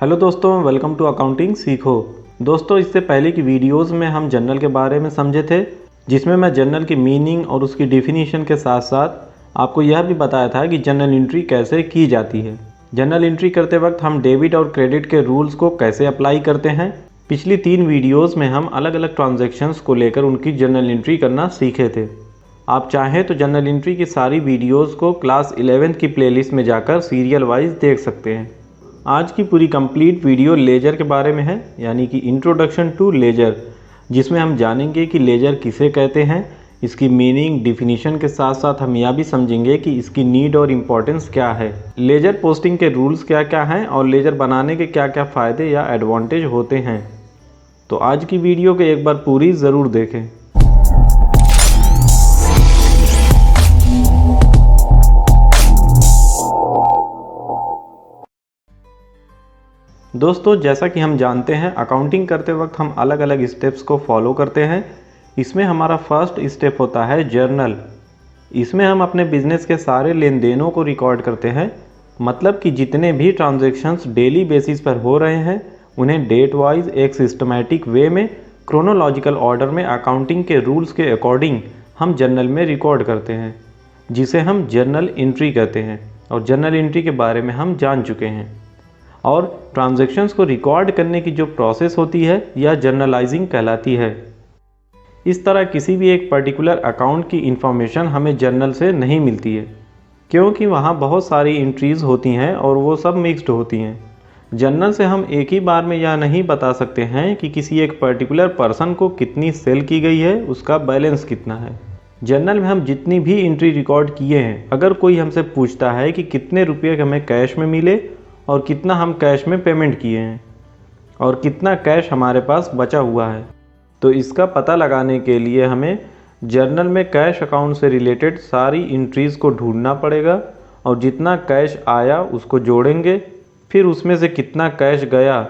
Hello दोस्तों, welcome to accounting सीखो। दोस्तों, इससे पहले की वीडियोस में हम जर्नल के बारे में समझे थे, जिसमें मैं जर्नल की मीनिंग और उसकी डेफिनेशन के साथ साथ आपको यह भी बताया था कि जर्नल एंट्री कैसे की जाती है। जर्नल एंट्री करते वक्त हम डेबिट और क्रेडिट के रूल्स को कैसे अप्लाई करते हैं। पिछली 3 वीडियोज़ में हम अलग अलग ट्रांजेक्शन्स को लेकर उनकी जर्नल एंट्री करना सीखे थे। आप चाहें तो जर्नल एंट्री की सारी वीडियोज़ को क्लास 11 की प्लेलिस्ट में जाकर सीरियल वाइज देख सकते हैं। आज की पूरी कंप्लीट वीडियो लेजर के बारे में है, यानी कि इंट्रोडक्शन टू लेजर, जिसमें हम जानेंगे कि लेजर किसे कहते हैं, इसकी मीनिंग, डिफिनीशन के साथ साथ हम यह भी समझेंगे कि इसकी नीड और इम्पोर्टेंस क्या है, लेजर पोस्टिंग के रूल्स क्या क्या हैं और लेजर बनाने के क्या क्या फ़ायदे या एडवांटेज होते हैं। तो आज की वीडियो को एक बार पूरी ज़रूर देखें। दोस्तों, जैसा कि हम जानते हैं, अकाउंटिंग करते वक्त हम अलग अलग स्टेप्स को फॉलो करते हैं। इसमें हमारा फर्स्ट स्टेप होता है जर्नल। इसमें हम अपने बिजनेस के सारे लेन देनों को रिकॉर्ड करते हैं, मतलब कि जितने भी ट्रांजैक्शंस डेली बेसिस पर हो रहे हैं उन्हें डेट वाइज एक सिस्टमैटिक वे में क्रोनोलॉजिकल ऑर्डर में अकाउंटिंग के रूल्स के अकॉर्डिंग हम जर्नल में रिकॉर्ड करते हैं, जिसे हम जर्नल एंट्री कहते हैं। और जर्नल एंट्री के बारे में हम जान चुके हैं। और ट्रांजैक्शंस को रिकॉर्ड करने की जो प्रोसेस होती है यह जर्नलाइजिंग कहलाती है। इस तरह किसी भी एक पर्टिकुलर अकाउंट की इंफॉर्मेशन हमें जर्नल से नहीं मिलती है, क्योंकि वहाँ बहुत सारी एंट्रीज़ होती हैं और वो सब मिक्स्ड होती हैं। जर्नल से हम एक ही बार में यह नहीं बता सकते हैं कि किसी एक पर्टिकुलर पर्सन को कितनी सेल की गई है, उसका बैलेंस कितना है। जर्नल में हम जितनी भी एंट्री रिकॉर्ड किए हैं, अगर कोई हमसे पूछता है कि कितने रुपये हमें कैश में मिले और कितना हम कैश में पेमेंट किए हैं और कितना कैश हमारे पास बचा हुआ है, तो इसका पता लगाने के लिए हमें जर्नल में कैश अकाउंट से रिलेटेड सारी एंट्रीज़ को ढूंढना पड़ेगा और जितना कैश आया उसको जोड़ेंगे, फिर उसमें से कितना कैश गया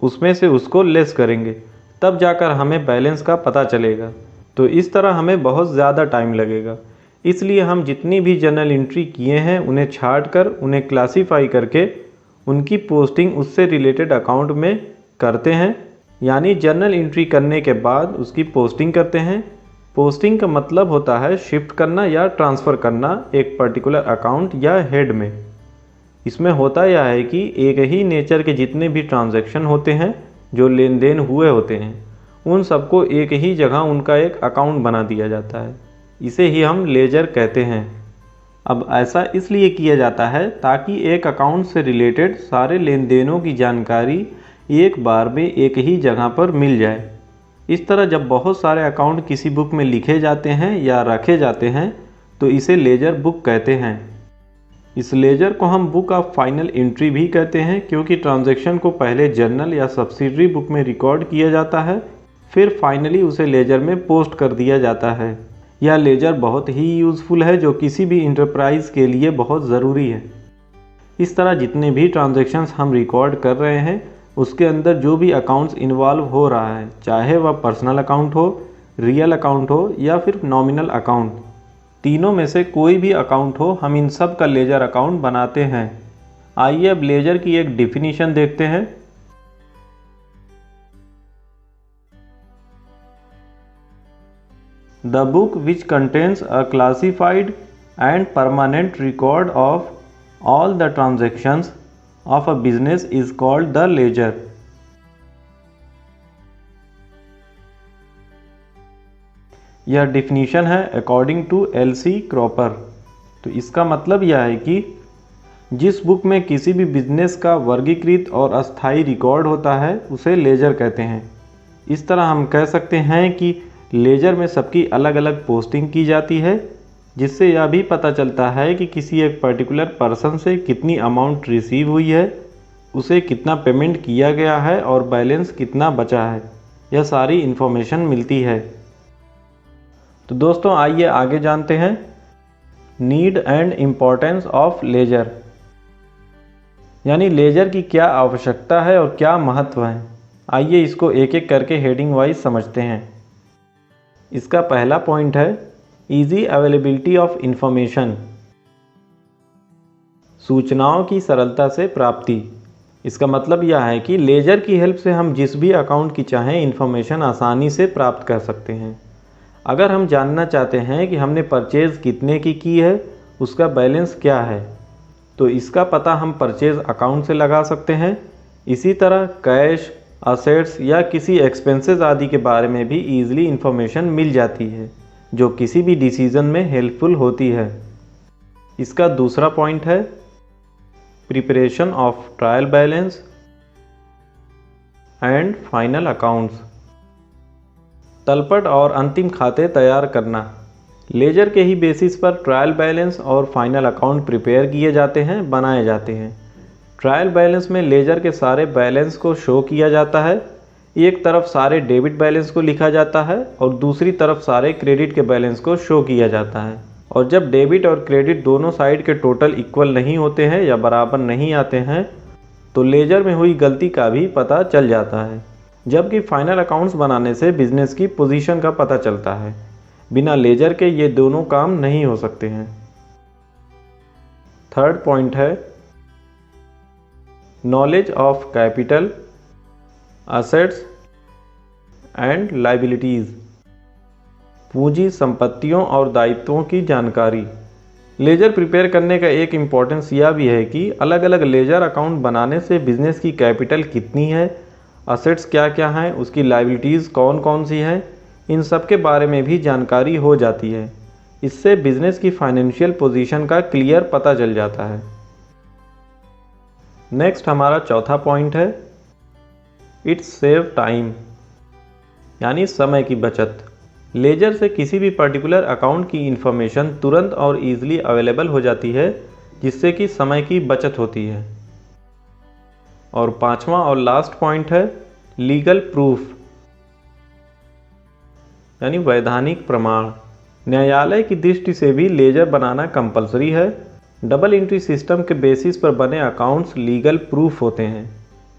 उसमें से उसको लेस करेंगे, तब जाकर हमें बैलेंस का पता चलेगा। तो इस तरह हमें बहुत ज़्यादा टाइम लगेगा। इसलिए हम जितनी भी जर्नल एंट्री किए हैं उन्हें छाँट कर, उन्हें क्लासीफाई करके उनकी पोस्टिंग उससे रिलेटेड अकाउंट में करते हैं, यानी जर्नल एंट्री करने के बाद उसकी पोस्टिंग करते हैं। पोस्टिंग का मतलब होता है शिफ्ट करना या ट्रांसफ़र करना एक पर्टिकुलर अकाउंट या हेड में। इसमें होता यह है कि एक ही नेचर के जितने भी ट्रांजैक्शन होते हैं जो लेन देन हुए होते हैं, उन सबको एक ही जगह उनका एक अकाउंट बना दिया जाता है। इसे ही हम लेजर कहते हैं। अब ऐसा इसलिए किया जाता है ताकि एक अकाउंट से रिलेटेड सारे लेन देनों की जानकारी एक बार में एक ही जगह पर मिल जाए। इस तरह जब बहुत सारे अकाउंट किसी बुक में लिखे जाते हैं या रखे जाते हैं तो इसे लेजर बुक कहते हैं। इस लेजर को हम बुक ऑफ फाइनल एंट्री भी कहते हैं, क्योंकि ट्रांजैक्शन को पहले जर्नल या सब्सिडरी बुक में रिकॉर्ड किया जाता है, फिर फाइनली उसे लेजर में पोस्ट कर दिया जाता है। यह लेजर बहुत ही यूज़फुल है, जो किसी भी इंटरप्राइज़ के लिए बहुत ज़रूरी है। इस तरह जितने भी ट्रांजैक्शंस हम रिकॉर्ड कर रहे हैं उसके अंदर जो भी अकाउंट्स इन्वॉल्व हो रहा है, चाहे वह पर्सनल अकाउंट हो, रियल अकाउंट हो या फिर नॉमिनल अकाउंट, तीनों में से कोई भी अकाउंट हो, हम इन सब का लेजर अकाउंट बनाते हैं। आइए अब लेजर की एक डिफिनीशन देखते हैं। The book which contains a classified and permanent record of all the transactions of a business is called the ledger. यह डिफिनीशन है अकॉर्डिंग टू एल.सी. क्रॉपर। तो इसका मतलब यह है कि जिस बुक में किसी भी बिजनेस का वर्गीकृत और अस्थायी रिकॉर्ड होता है उसे लेजर कहते हैं। इस तरह हम कह सकते हैं कि लेजर में सबकी अलग अलग पोस्टिंग की जाती है, जिससे यह भी पता चलता है कि किसी एक पर्टिकुलर पर्सन से कितनी अमाउंट रिसीव हुई है, उसे कितना पेमेंट किया गया है और बैलेंस कितना बचा है। यह सारी इन्फॉर्मेशन मिलती है। तो दोस्तों, आइए आगे जानते हैं need and importance of laser, यानी लेजर की क्या आवश्यकता है और क्या महत्व है। आइए इसको एक एक करके हेडिंग वाइज समझते हैं। इसका पहला पॉइंट है इजी अवेलेबिलिटी ऑफ इंफॉर्मेशन, सूचनाओं की सरलता से प्राप्ति। इसका मतलब यह है कि लेजर की हेल्प से हम जिस भी अकाउंट की चाहें इन्फॉर्मेशन आसानी से प्राप्त कर सकते हैं। अगर हम जानना चाहते हैं कि हमने परचेज़ कितने की है, उसका बैलेंस क्या है, तो इसका पता हम परचेज़ अकाउंट से लगा सकते हैं। इसी तरह कैश, असेट्स या किसी एक्सपेंसेस आदि के बारे में भी ईजिली इन्फॉर्मेशन मिल जाती है, जो किसी भी डिसीज़न में हेल्पफुल होती है। इसका दूसरा पॉइंट है preparation of trial balance and final accounts. तलपट और अंतिम खाते तैयार करना। लेजर के ही बेसिस पर ट्रायल बैलेंस और फाइनल अकाउंट प्रिपेयर किए जाते हैं, बनाए जाते हैं। ट्रायल बैलेंस में लेजर के सारे बैलेंस को शो किया जाता है। एक तरफ सारे डेबिट बैलेंस को लिखा जाता है और दूसरी तरफ सारे क्रेडिट के बैलेंस को शो किया जाता है। और जब डेबिट और क्रेडिट दोनों साइड के टोटल इक्वल नहीं होते हैं या बराबर नहीं आते हैं, तो लेजर में हुई गलती का भी पता चल जाता है। जबकि फाइनल अकाउंट्स बनाने से बिजनेस की पोजीशन का पता चलता है। बिना लेजर के ये दोनों काम नहीं हो सकते हैं। थर्ड पॉइंट है knowledge of capital, assets and liabilities. पूंजी, संपत्तियों और दायित्वों की जानकारी। लेजर प्रिपेयर करने का एक इम्पोर्टेंस यह भी है कि अलग अलग लेजर अकाउंट बनाने से बिजनेस की कैपिटल कितनी है, असेट्स क्या क्या हैं, उसकी लायबिलिटीज़ कौन कौन सी हैं, इन सब के बारे में भी जानकारी हो जाती है। इससे बिजनेस की फाइनेंशियल पोजीशन का क्लियर पता चल जाता है। नेक्स्ट हमारा चौथा पॉइंट है इट्स सेव टाइम, यानी समय की बचत। लेजर से किसी भी पर्टिकुलर अकाउंट की इंफॉर्मेशन तुरंत और ईजिली अवेलेबल हो जाती है, जिससे कि समय की बचत होती है। और पांचवा और लास्ट पॉइंट है लीगल प्रूफ, यानी वैधानिक प्रमाण। न्यायालय की दृष्टि से भी लेजर बनाना कंपलसरी है। डबल एंट्री सिस्टम के बेसिस पर बने अकाउंट्स लीगल प्रूफ होते हैं।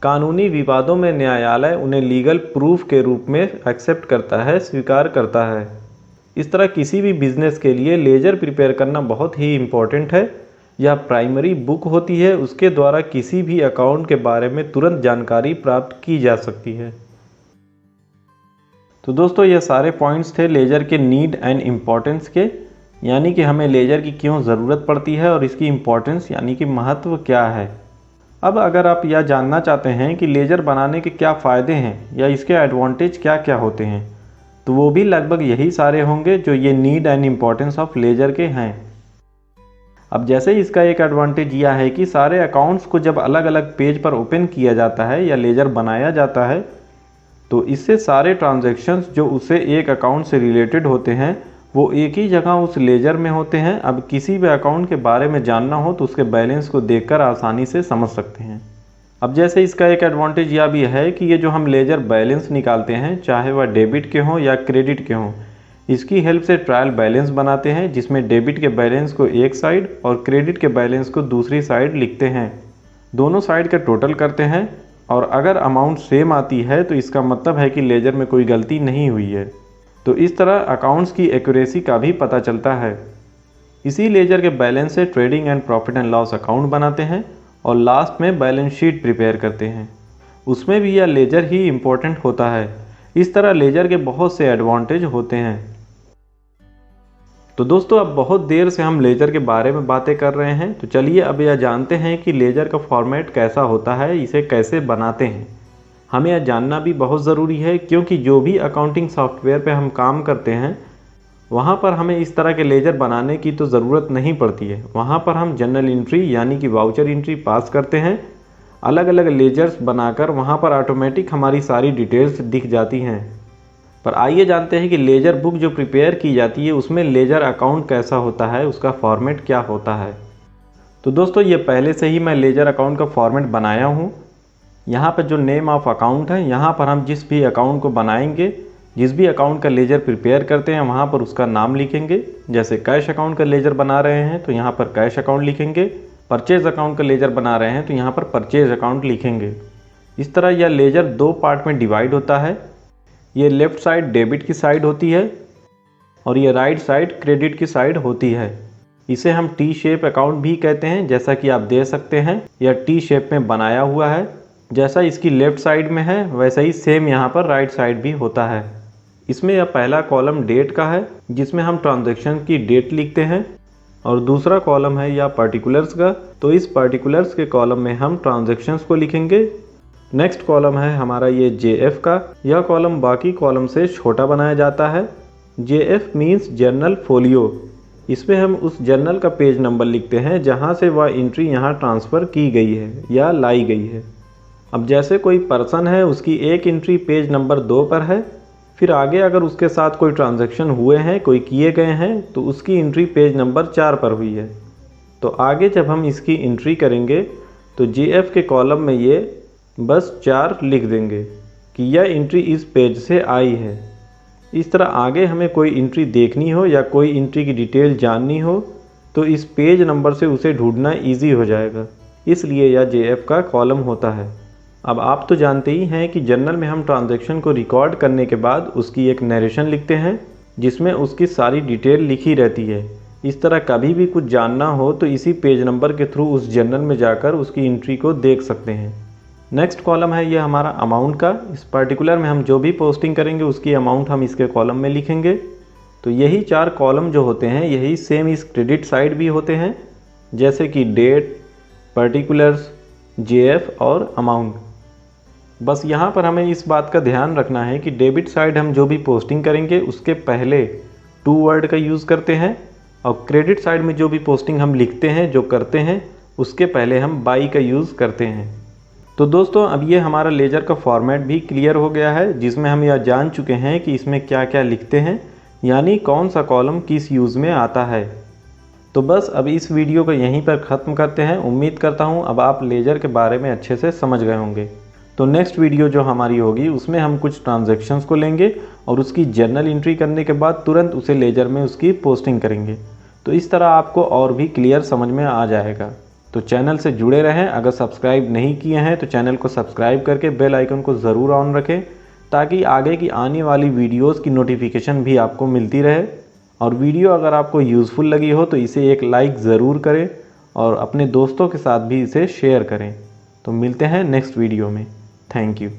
कानूनी विवादों में न्यायालय उन्हें लीगल प्रूफ के रूप में एक्सेप्ट करता है, स्वीकार करता है। इस तरह किसी भी बिजनेस के लिए लेजर प्रिपेयर करना बहुत ही इम्पोर्टेंट है। यह प्राइमरी बुक होती है, उसके द्वारा किसी भी अकाउंट के बारे में तुरंत जानकारी प्राप्त की जा सकती है। तो दोस्तों ये सारे पॉइंट्स थे लेजर के नीड एंड इम्पोर्टेंस के, यानी कि हमें लेजर की क्यों ज़रूरत पड़ती है और इसकी इम्पोर्टेंस यानी कि महत्व क्या है। अब अगर आप यह जानना चाहते हैं कि लेजर बनाने के क्या फ़ायदे हैं या इसके एडवांटेज क्या क्या होते हैं, तो वो भी लगभग यही सारे होंगे जो ये need and importance of laser के हैं। अब जैसे इसका एक एडवांटेज यह है कि सारे अकाउंट्स को जब अलग अलग पेज पर ओपन किया जाता है या लेजर बनाया जाता है, तो इससे सारे ट्रांजैक्शंस जो उससे एक अकाउंट से रिलेटेड होते हैं वो एक ही जगह उस लेजर में होते हैं। अब किसी भी अकाउंट के बारे में जानना हो तो उसके बैलेंस को देखकर आसानी से समझ सकते हैं। अब जैसे इसका एक एडवांटेज यह भी है कि ये जो हम लेजर बैलेंस निकालते हैं, चाहे वह डेबिट के हों या क्रेडिट के हों, इसकी हेल्प से ट्रायल बैलेंस बनाते हैं, जिसमें डेबिट के बैलेंस को एक साइड और क्रेडिट के बैलेंस को दूसरी साइड लिखते हैं। दोनों साइड का टोटल करते हैं और अगर अमाउंट सेम आती है तो इसका मतलब है कि लेजर में कोई गलती नहीं हुई है। तो इस तरह अकाउंट्स की एक्यूरेसी का भी पता चलता है। इसी लेजर के बैलेंस से trading and profit and loss account बनाते हैं और लास्ट में बैलेंस शीट प्रिपेयर करते हैं। उसमें भी यह लेजर ही इम्पोर्टेंट होता है। इस तरह लेजर के बहुत से एडवांटेज होते हैं। तो दोस्तों अब बहुत देर से हम लेजर के बारे में बातें कर रहे हैं, तो चलिए अब यह जानते हैं कि लेजर का फॉर्मेट कैसा होता है, इसे कैसे बनाते हैं। हमें यह जानना भी बहुत ज़रूरी है, क्योंकि जो भी अकाउंटिंग सॉफ्टवेयर पे हम काम करते हैं वहाँ पर हमें इस तरह के लेजर बनाने की तो ज़रूरत नहीं पड़ती है। वहाँ पर हम जनरल एंट्री यानी कि वाउचर एंट्री पास करते हैं। अलग अलग लेजर्स बनाकर वहाँ पर ऑटोमेटिक हमारी सारी डिटेल्स दिख जाती हैं। पर आइए जानते हैं कि लेजर बुक जो प्रिपेयर की जाती है उसमें लेजर अकाउंट कैसा होता है, उसका फॉर्मेट क्या होता है। तो दोस्तों ये पहले से ही मैं लेजर अकाउंट का फॉर्मेट बनाया हूँ। यहाँ पर जो नेम ऑफ अकाउंट है, यहाँ पर हम जिस भी अकाउंट को बनाएंगे, जिस भी अकाउंट का लेजर प्रिपेयर करते हैं वहाँ पर उसका नाम लिखेंगे। जैसे कैश अकाउंट का लेजर बना रहे हैं तो यहाँ पर कैश अकाउंट लिखेंगे। परचेज अकाउंट का लेजर बना रहे हैं तो यहाँ पर परचेज अकाउंट लिखेंगे। इस तरह यह लेजर दो पार्ट में डिवाइड होता है। ये लेफ़्ट साइड डेबिट की साइड होती है और ये राइट साइड क्रेडिट की साइड होती है। इसे हम टी शेप अकाउंट भी कहते हैं, जैसा कि आप देख सकते हैं यह टी शेप में बनाया हुआ है। जैसा इसकी लेफ्ट साइड में है वैसा ही सेम यहाँ पर राइट साइड भी होता है। इसमें यह पहला कॉलम डेट का है जिसमें हम ट्रांजैक्शन की डेट लिखते हैं, और दूसरा कॉलम है या पर्टिकुलर्स का, तो इस पर्टिकुलर्स के कॉलम में हम ट्रांजैक्शंस को लिखेंगे। नेक्स्ट कॉलम है हमारा ये JF का। यह कॉलम बाकी कॉलम से छोटा बनाया जाता है। JF means journal folio. इसमें हम उस जर्नल का पेज नंबर लिखते हैं जहाँ से वह एंट्री यहाँ ट्रांसफ़र की गई है या लाई गई है। अब जैसे कोई पर्सन है, उसकी एक एंट्री पेज नंबर 2 पर है, फिर आगे अगर उसके साथ कोई ट्रांजैक्शन हुए हैं, कोई किए गए हैं, तो उसकी एंट्री पेज नंबर 4 पर हुई है। तो आगे जब हम इसकी एंट्री करेंगे तो JF के कॉलम में ये बस 4 लिख देंगे कि यह एंट्री इस पेज से आई है। इस तरह आगे हमें कोई एंट्री देखनी हो या कोई एंट्री की डिटेल जाननी हो तो इस पेज नंबर से उसे ढूंढना इजी हो जाएगा, इसलिए यह JF का कॉलम होता है। अब आप तो जानते ही हैं कि जर्नल में हम ट्रांजैक्शन को रिकॉर्ड करने के बाद उसकी एक नरेशन लिखते हैं जिसमें उसकी सारी डिटेल लिखी रहती है। इस तरह कभी भी कुछ जानना हो तो इसी पेज नंबर के थ्रू उस जर्नल में जाकर उसकी एंट्री को देख सकते हैं। नेक्स्ट कॉलम है ये हमारा अमाउंट का। इस पर्टिकुलर में हम जो भी पोस्टिंग करेंगे उसकी अमाउंट हम इसके कॉलम में लिखेंगे। तो यही 4 कॉलम जो होते हैं यही सेम इस क्रेडिट साइड भी होते हैं, जैसे कि डेट, पर्टिकुलर्स, JF और अमाउंट। बस यहाँ पर हमें इस बात का ध्यान रखना है कि डेबिट साइड हम जो भी पोस्टिंग करेंगे उसके पहले टू वर्ड का यूज़ करते हैं, और क्रेडिट साइड में जो भी पोस्टिंग हम लिखते हैं, जो करते हैं, उसके पहले हम बाई का यूज़ करते हैं। तो दोस्तों अब ये हमारा लेजर का फॉर्मेट भी क्लियर हो गया है, जिसमें हम यह जान चुके हैं कि इसमें क्या क्या लिखते हैं, यानी कौन सा कॉलम किस यूज़ में आता है। तो बस अब इस वीडियो को यहीं पर ख़त्म करते हैं। उम्मीद करता हूँ अब आप लेजर के बारे में अच्छे से समझ गए होंगे। तो नेक्स्ट वीडियो जो हमारी होगी उसमें हम कुछ ट्रांजैक्शंस को लेंगे और उसकी जर्नल एंट्री करने के बाद तुरंत उसे लेजर में उसकी पोस्टिंग करेंगे। तो इस तरह आपको और भी क्लियर समझ में आ जाएगा। तो चैनल से जुड़े रहें। अगर सब्सक्राइब नहीं किए हैं तो चैनल को सब्सक्राइब करके बेल आइकन को ज़रूर ऑन रखें, ताकि आगे की आने वाली वीडियोस की नोटिफिकेशन भी आपको मिलती रहे। और वीडियो अगर आपको यूज़फुल लगी हो तो इसे एक लाइक ज़रूर करें और अपने दोस्तों के साथ भी इसे शेयर करें। तो मिलते हैं नेक्स्ट वीडियो में। Thank you.